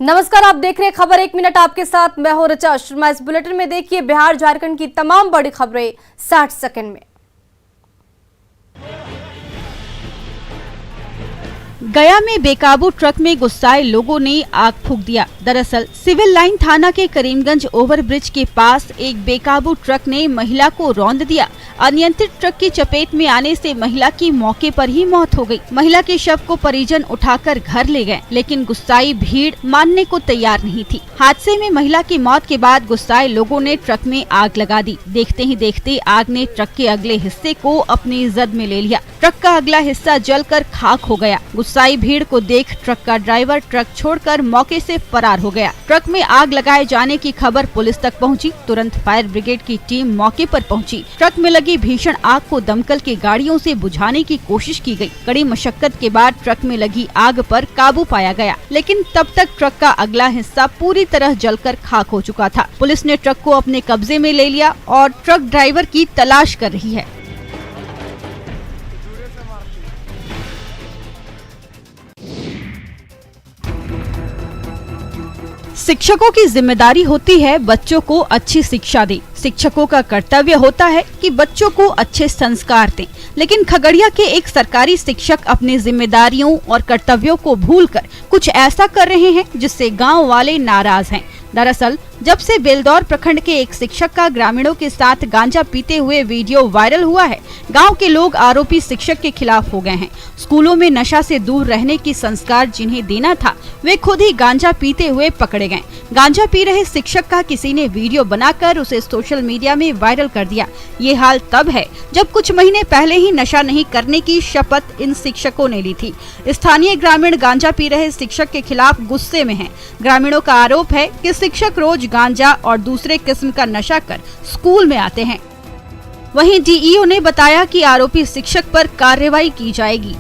नमस्कार, आप देख रहे हैं खबर 1 मिनट आपके साथ मैं हूं ऋचा शर्मा। इस बुलेटिन में देखिए बिहार झारखंड की तमाम बड़ी खबरें 60 सेकंड में। गया में बेकाबू ट्रक में गुस्साए लोगों ने आग फूंक दिया। दरअसल सिविल लाइन थाना के करीमगंज ओवरब्रिज के पास एक बेकाबू ट्रक ने महिला को रौंद दिया। अनियंत्रित ट्रक की चपेट में आने से महिला की मौके पर ही मौत हो गई। महिला के शव को परिजन उठाकर घर ले गए, लेकिन गुस्साई भीड़ मानने को तैयार नहीं थी। हादसे में महिला की मौत के बाद गुस्साए लोगों ने ट्रक में आग लगा दी। देखते ही देखते आग ने ट्रक के अगले हिस्से को अपनी जद में ले लिया। ट्रक का अगला हिस्सा जलकर खाक हो गया। गुस्साई भीड़ को देख ट्रक का ड्राइवर ट्रक छोड़कर मौके से फरार हो गया। ट्रक में आग लगाए जाने की खबर पुलिस तक पहुंची। तुरंत फायर ब्रिगेड की टीम मौके पर पहुंची। ट्रक में लगी भीषण आग को दमकल के गाड़ियों से बुझाने की कोशिश की गई। कड़ी मशक्कत के बाद ट्रक में लगी आग पर काबू पाया गया, लेकिन तब तक ट्रक का अगला हिस्सा पूरी तरह जलकर खाक हो चुका था। पुलिस ने ट्रक को अपने कब्जे में ले लिया और ट्रक ड्राइवर की तलाश कर रही है। शिक्षकों की जिम्मेदारी होती है बच्चों को अच्छी शिक्षा दें। शिक्षकों का कर्तव्य होता है कि बच्चों को अच्छे संस्कार दें, लेकिन खगड़िया के एक सरकारी शिक्षक अपनी जिम्मेदारियों और कर्तव्यों को भूलकर कुछ ऐसा कर रहे हैं जिससे गांव वाले नाराज हैं। दरअसल जब से बेलदौर प्रखंड के एक शिक्षक का ग्रामीणों के साथ गांजा पीते हुए वीडियो वायरल हुआ है, गांव के लोग आरोपी शिक्षक के खिलाफ हो गए हैं। स्कूलों में नशा से दूर रहने की संस्कार जिन्हें देना था, वे खुद ही गांजा पीते हुए पकड़े गए। गांजा पी रहे शिक्षक का किसी ने वीडियो बनाकर उसे सोशल मीडिया में वायरल कर दिया। ये हाल तब है जब कुछ महीने पहले ही नशा नहीं करने की शपथ इन शिक्षकों ने ली थी। स्थानीय ग्रामीण गांजा पी रहे शिक्षक के खिलाफ गुस्से में हैं। ग्रामीणों का आरोप है कि शिक्षक रोज गांजा और दूसरे किस्म का नशा कर स्कूल में आते हैं। वहीं डीईओ ने बताया कि आरोपी शिक्षक पर कार्रवाई की जाएगी।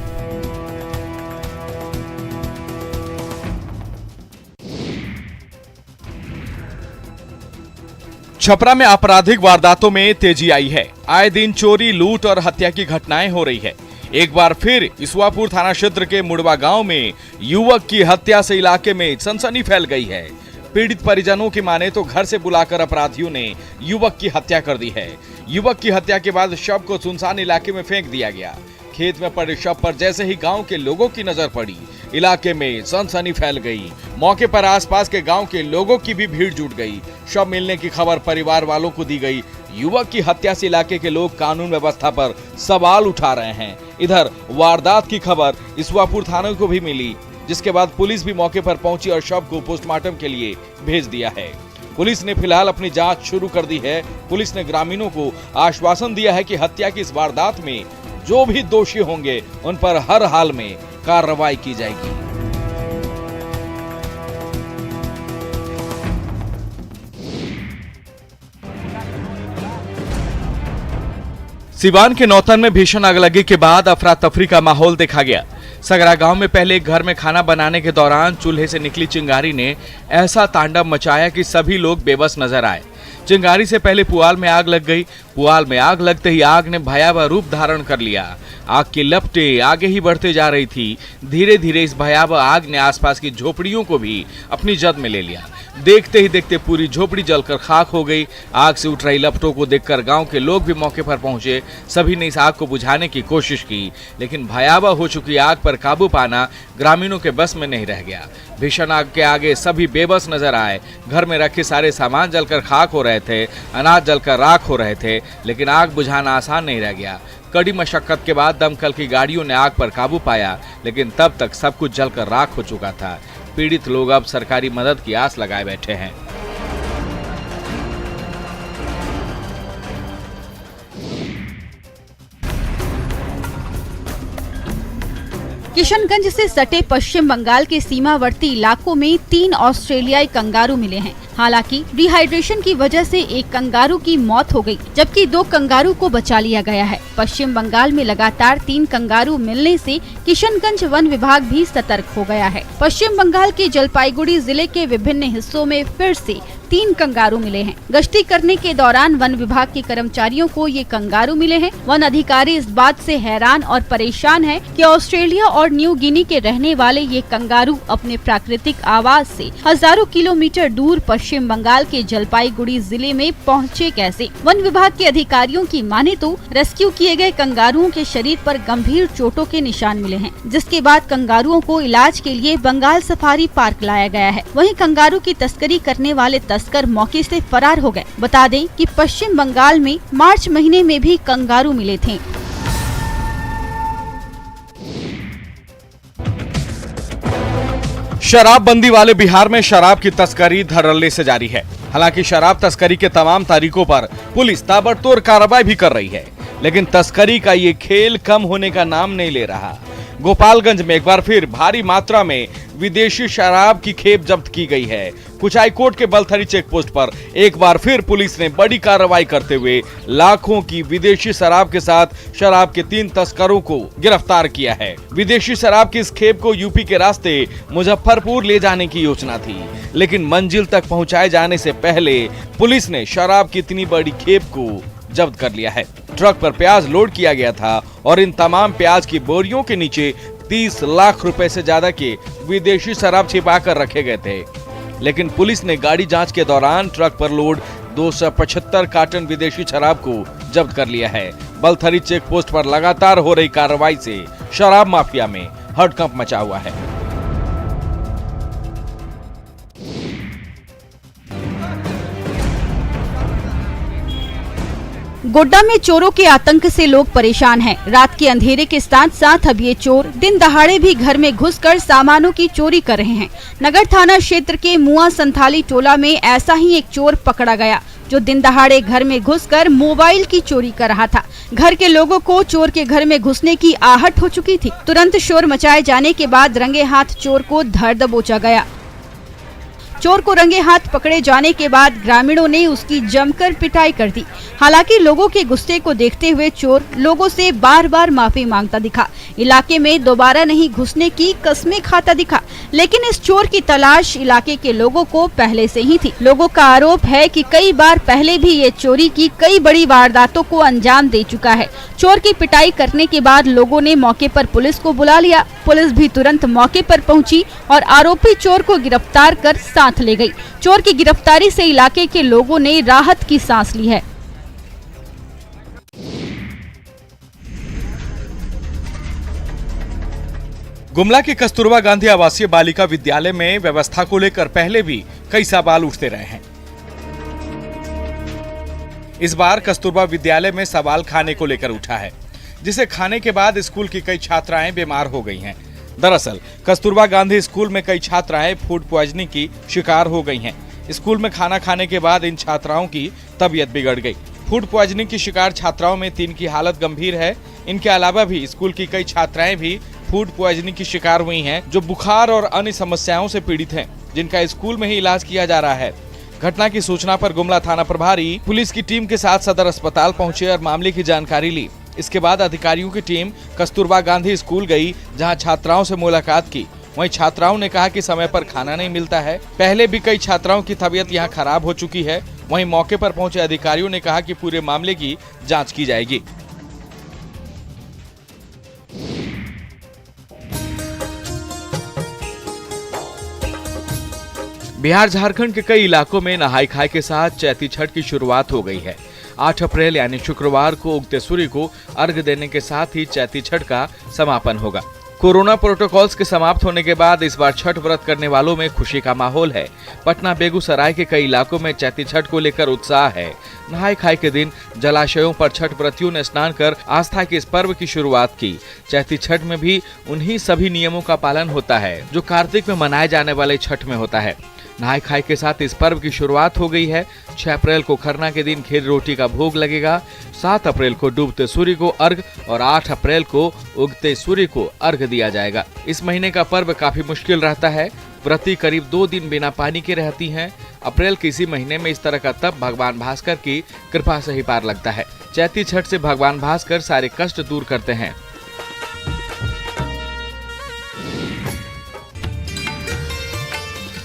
छपरा में आपराधिक वारदातों में तेजी आई है। आए दिन चोरी, लूट और हत्या की घटनाएं हो रही है। एक बार फिर इसवापुर थाना क्षेत्र के मुड़वा गांव में युवक की हत्या से इलाके में सनसनी फैल गई है। पीड़ित परिजनों की माने तो घर से बुलाकर अपराधियों ने युवक की हत्या कर दी है। युवक की हत्या के बाद शव को सुनसान इलाके में फेंक दिया गया। खेत में पड़े शव पर जैसे ही गांव के लोगों की नजर पड़ी, इलाके में सनसनी फैल गई। मौके पर आसपास के गांव के लोगों की भी भीड़ जुट गई। शव मिलने की खबर परिवार वालों को दी गई। युवक की हत्या से इलाके के लोग कानून व्यवस्था पर सवाल उठा रहे हैं। इधर वारदात की खबर इसवापुर थाने को भी मिली, जिसके बाद पुलिस भी मौके पर पहुंची और शव को पोस्टमार्टम के लिए भेज दिया है। पुलिस ने फिलहाल अपनी जांच शुरू कर दी है। पुलिस ने ग्रामीणों को आश्वासन दिया है कि हत्या की इस वारदात में जो भी दोषी होंगे उन पर हर हाल में कार्रवाई की जाएगी। सिवान के नौतन में भीषण आगलगी के बाद अफरा तफरी का माहौल देखा गया। सगरा गांव में पहले एक घर में खाना बनाने के दौरान चूल्हे से निकली चिंगारी ने ऐसा तांडव मचाया कि सभी लोग बेबस नजर आए। चिंगारी से पहले पुआल में आग लग गई। पुआल में आग लगते ही आग ने भयावह रूप धारण कर लिया। आग की लपटें आगे ही बढ़ते जा रही थी। धीरे धीरे इस भयावह आग ने आसपास की झोपड़ियों को भी अपनी जद में ले लिया। देखते ही देखते पूरी झोपड़ी जलकर खाक हो गई। आग से उठ रही लपटों को देखकर गांव के लोग भी मौके पर पहुंचे। सभी ने इस आग को बुझाने की कोशिश की, लेकिन भयावह हो चुकी आग पर काबू पाना ग्रामीणों के बस में नहीं रह गया। भीषण आग के आगे सभी बेबस नजर आए। घर में रखे सारे सामान जलकर खाक हो रहे थे, अनाज जलकर राख हो रहे थे, लेकिन आग बुझाना आसान नहीं रह गया। कड़ी मशक्कत के बाद दमकल की गाड़ियों ने आग पर काबू पाया, लेकिन तब तक सब कुछ जलकर राख हो चुका था। पीड़ित लोग अब सरकारी मदद की आस लगाए बैठे हैं। किशनगंज से सटे पश्चिम बंगाल के सीमावर्ती इलाकों में 3 ऑस्ट्रेलियाई कंगारू मिले हैं। हालांकि डिहाइड्रेशन की वजह से एक कंगारू की मौत हो गई, जबकि 2 कंगारू को बचा लिया गया है। पश्चिम बंगाल में लगातार 3 कंगारू मिलने से किशनगंज वन विभाग भी सतर्क हो गया है। पश्चिम बंगाल के जलपाईगुड़ी जिले के विभिन्न हिस्सों में फिर से 3 कंगारू मिले हैं। गश्ती करने के दौरान वन विभाग के कर्मचारियों को ये कंगारू मिले हैं। वन अधिकारी इस बात से हैरान और परेशान है कि ऑस्ट्रेलिया और न्यू गिनी के रहने वाले ये कंगारू अपने प्राकृतिक आवास से हजारों किलोमीटर दूर पश्चिम बंगाल के जलपाईगुड़ी जिले में पहुँचे कैसे। वन विभाग के अधिकारियों की माने तो रेस्क्यू किए गए कंगारुओं के शरीर पर गंभीर चोटों के निशान मिले हैं, जिसके बाद कंगारुओं को इलाज के लिए बंगाल सफारी पार्क लाया गया है। वहीं कंगारू की तस्करी करने वाले तस्कर मौके से फरार हो गए। बता दें कि पश्चिम बंगाल में मार्च महीने में भी कंगारू मिले थे। शराबबंदी वाले बिहार में शराब की तस्करी धड़ल्ले से जारी है। हालांकि शराब तस्करी के तमाम तारीखों पर पुलिस ताबड़तोड़ कार्रवाई भी कर रही है, लेकिन तस्करी का ये खेल कम होने का नाम नहीं ले रहा। गोपालगंज में एक बार फिर भारी मात्रा में विदेशी शराब की खेप जब्त की गई है। कुचायकोट के बलथरी चेक पोस्ट पर एक बार फिर पुलिस ने बड़ी कार्रवाई करते हुए लाखों की विदेशी शराब के साथ शराब के 3 तस्करों को गिरफ्तार किया है। विदेशी शराब की इस खेप को यूपी के रास्ते मुजफ्फरपुर ले जाने की योजना थी, लेकिन मंजिल तक पहुंचाए जाने से पहले पुलिस ने शराब की इतनी बड़ी खेप को जब्त कर लिया है। ट्रक पर प्याज लोड किया गया था और इन तमाम प्याज की बोरियों के नीचे 30 लाख रुपए से ज्यादा के विदेशी शराब छिपा कर रखे गए थे। लेकिन पुलिस ने गाड़ी जांच के दौरान ट्रक पर लोड 275 कार्टन विदेशी शराब को जब्त कर लिया है। बलथरी चेक पोस्ट पर लगातार हो रही कार्रवाई से शराब माफिया में हड़कंप मचा हुआ है। गोड्डा में चोरों के आतंक से लोग परेशान हैं। रात के अंधेरे के साथ साथ अब ये चोर दिन दहाड़े भी घर में घुसकर सामानों की चोरी कर रहे हैं। नगर थाना क्षेत्र के मुआ संथाली टोला में ऐसा ही एक चोर पकड़ा गया, जो दिन दहाड़े घर में घुसकर मोबाइल की चोरी कर रहा था। घर के लोगों को चोर के घर में घुसने की आहट हो चुकी थी। तुरंत शोर मचाए जाने के बाद रंगे हाथ चोर को धर दबोचा गया। चोर को रंगे हाथ पकड़े जाने के बाद ग्रामीणों ने उसकी जमकर पिटाई कर दी। हालांकि लोगों के गुस्से को देखते हुए चोर लोगों से बार बार माफी मांगता दिखा। इलाके में दोबारा नहीं घुसने की कस्में खाता दिखा। लेकिन इस चोर की तलाश इलाके के लोगों को पहले से ही थी। लोगों का आरोप है कि कई बार पहले भी ये चोरी की कई बड़ी वारदातों को अंजाम दे चुका है। चोर की पिटाई करने के बाद लोगों ने मौके पर पुलिस को बुला लिया। पुलिस भी तुरंत मौके पर पहुंची और आरोपी चोर को गिरफ्तार कर साथ ले गई। चोर की गिरफ्तारी से इलाके के लोगों ने राहत की सांस ली है। गुमला के कस्तूरबा गांधी आवासीय बालिका विद्यालय में व्यवस्था को लेकर पहले भी कई सवाल उठते रहे हैं। इस बार कस्तूरबा विद्यालय में सवाल खाने को लेकर उठा है, जिसे खाने के बाद स्कूल की कई छात्राएं बीमार हो गई हैं। दरअसल कस्तूरबा गांधी स्कूल में कई छात्राएं फूड पॉइजनिंग की शिकार हो गई हैं। स्कूल में खाना खाने के बाद इन छात्राओं की तबीयत बिगड़ गई। फूड पॉइजनिंग की शिकार छात्राओं में 3 की हालत गंभीर है। इनके अलावा भी स्कूल की कई छात्राएं भी फूड पॉइजनिंग की शिकार हुई हैं, जो बुखार और अन्य समस्याओं से पीड़ित हैं, जिनका स्कूल में ही इलाज किया जा रहा है। घटना की सूचना पर गुमला थाना प्रभारी पुलिस की टीम के साथ सदर अस्पताल पहुंचे और मामले की जानकारी ली। इसके बाद अधिकारियों की टीम कस्तूरबा गांधी स्कूल गई, जहां छात्राओं से मुलाकात की। वहीं छात्राओं ने कहा कि समय पर खाना नहीं मिलता है। पहले भी कई छात्राओं की तबीयत यहां खराब हो चुकी है। वहीं मौके पर पहुंचे अधिकारियों ने कहा कि पूरे मामले की जांच की जाएगी। बिहार झारखंड के कई इलाकों में नहाई खाई के साथ चैती छठ की शुरुआत हो गई है। 8 अप्रैल यानी शुक्रवार को उगते सूर्य को अर्घ्य देने के साथ ही चैती छठ का समापन होगा। कोरोना प्रोटोकॉल्स के समाप्त होने के बाद इस बार छठ व्रत करने वालों में खुशी का माहौल है। पटना, बेगूसराय के कई इलाकों में चैती छठ को लेकर उत्साह है। नहाई खाई के दिन जलाशयों पर छठ व्रतियों ने स्नान कर आस्था के इस पर्व की शुरुआत की। चैती छठ में भी उन्हीं सभी नियमों का पालन होता है जो कार्तिक में मनाए जाने वाले छठ में होता है। नहाई खाई के साथ इस पर्व की शुरुआत हो गई है। 6 अप्रैल को खरना के दिन खीर रोटी का भोग लगेगा। 7 अप्रैल को डूबते सूर्य को अर्घ और 8 अप्रैल को उगते सूर्य को अर्घ दिया जाएगा। इस महीने का पर्व काफी मुश्किल रहता है। व्रती करीब 2 दिन बिना पानी के रहती हैं। अप्रैल के इसी महीने में इस तरह का तप भगवान भास्कर की कृपा से ही पार लगता है। चैती छठ से भगवान भास्कर सारे कष्ट दूर करते हैं।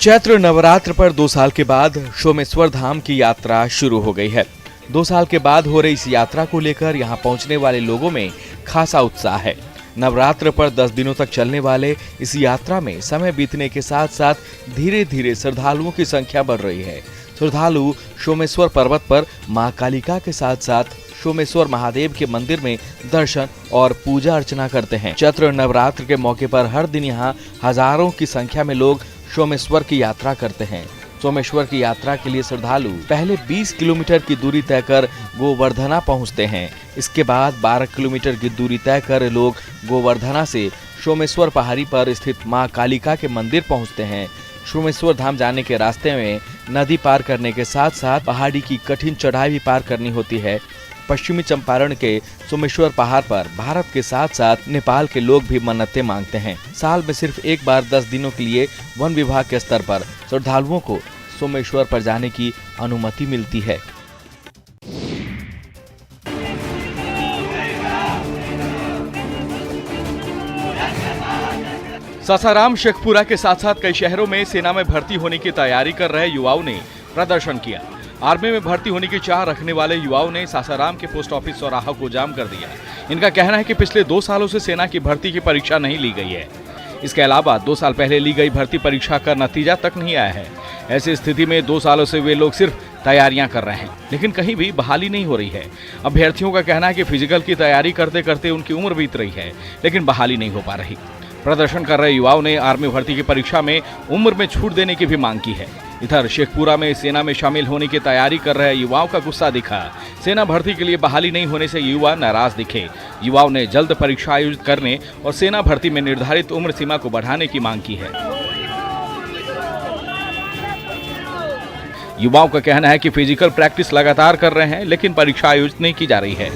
चैत्र नवरात्र पर 2 साल के बाद सोमेश्वर धाम की यात्रा शुरू हो गई है। 2 साल के बाद हो रही इस यात्रा को लेकर यहां पहुंचने वाले लोगों में खासा उत्साह है। नवरात्र पर 10 दिनों तक चलने वाले इस यात्रा में समय बीतने के साथ साथ धीरे धीरे श्रद्धालुओं की संख्या बढ़ रही है। श्रद्धालु सोमेश्वर पर्वत पर मां कालिका के साथ साथ सोमेश्वर महादेव के मंदिर में दर्शन और पूजा अर्चना करते हैं। चैत्र नवरात्र के मौके पर हर दिन यहाँ हजारों की संख्या में लोग सोमेश्वर की यात्रा करते हैं। सोमेश्वर की यात्रा के लिए श्रद्धालु पहले 20 किलोमीटर की दूरी तय कर गोवर्धना पहुंचते हैं। इसके बाद 12 किलोमीटर की दूरी तय कर लोग गोवर्धना से सोमेश्वर पहाड़ी पर स्थित मां कालिका के मंदिर पहुंचते हैं। सोमेश्वर धाम जाने के रास्ते में नदी पार करने के साथ साथ पहाड़ी की कठिन चढ़ाई भी पार करनी होती है। पश्चिमी चंपारण के सोमेश्वर पहाड़ पर भारत के साथ साथ नेपाल के लोग भी मन्नतें मांगते हैं। साल में सिर्फ एक बार 10 दिनों के लिए वन विभाग के स्तर पर श्रद्धालुओं को सोमेश्वर पर जाने की अनुमति मिलती है। सासाराम, शेखपुरा के साथ साथ कई शहरों में सेना में भर्ती होने की तैयारी कर रहे युवाओं ने प्रदर्शन किया। आर्मी में भर्ती होने की चाह रखने वाले युवाओं ने सासाराम के पोस्ट ऑफिस चौराहा को जाम कर दिया। इनका कहना है कि पिछले 2 सालों से सेना की भर्ती की परीक्षा नहीं ली गई है। इसके अलावा 2 साल पहले ली गई भर्ती परीक्षा का नतीजा तक नहीं आया है। ऐसी स्थिति में 2 सालों से वे लोग सिर्फ तैयारियां कर रहे हैं, लेकिन कहीं भी बहाली नहीं हो रही है। अभ्यर्थियों का कहना है कि फिजिकल की तैयारी करते करते उनकी उम्र बीत रही है, लेकिन बहाली नहीं हो पा रही। प्रदर्शन कर रहे युवाओं ने आर्मी भर्ती की परीक्षा में उम्र में छूट देने की भी मांग की है। इधर शेखपुरा में सेना में शामिल होने की तैयारी कर रहे युवाओं का गुस्सा दिखा। सेना भर्ती के लिए बहाली नहीं होने से युवा नाराज दिखे। युवाओं ने जल्द परीक्षा आयोजित करने और सेना भर्ती में निर्धारित उम्र सीमा को बढ़ाने की मांग की है। युवाओं का कहना है कि फिजिकल प्रैक्टिस लगातार कर रहे हैं, लेकिन परीक्षा आयोजित नहीं की जा रही है।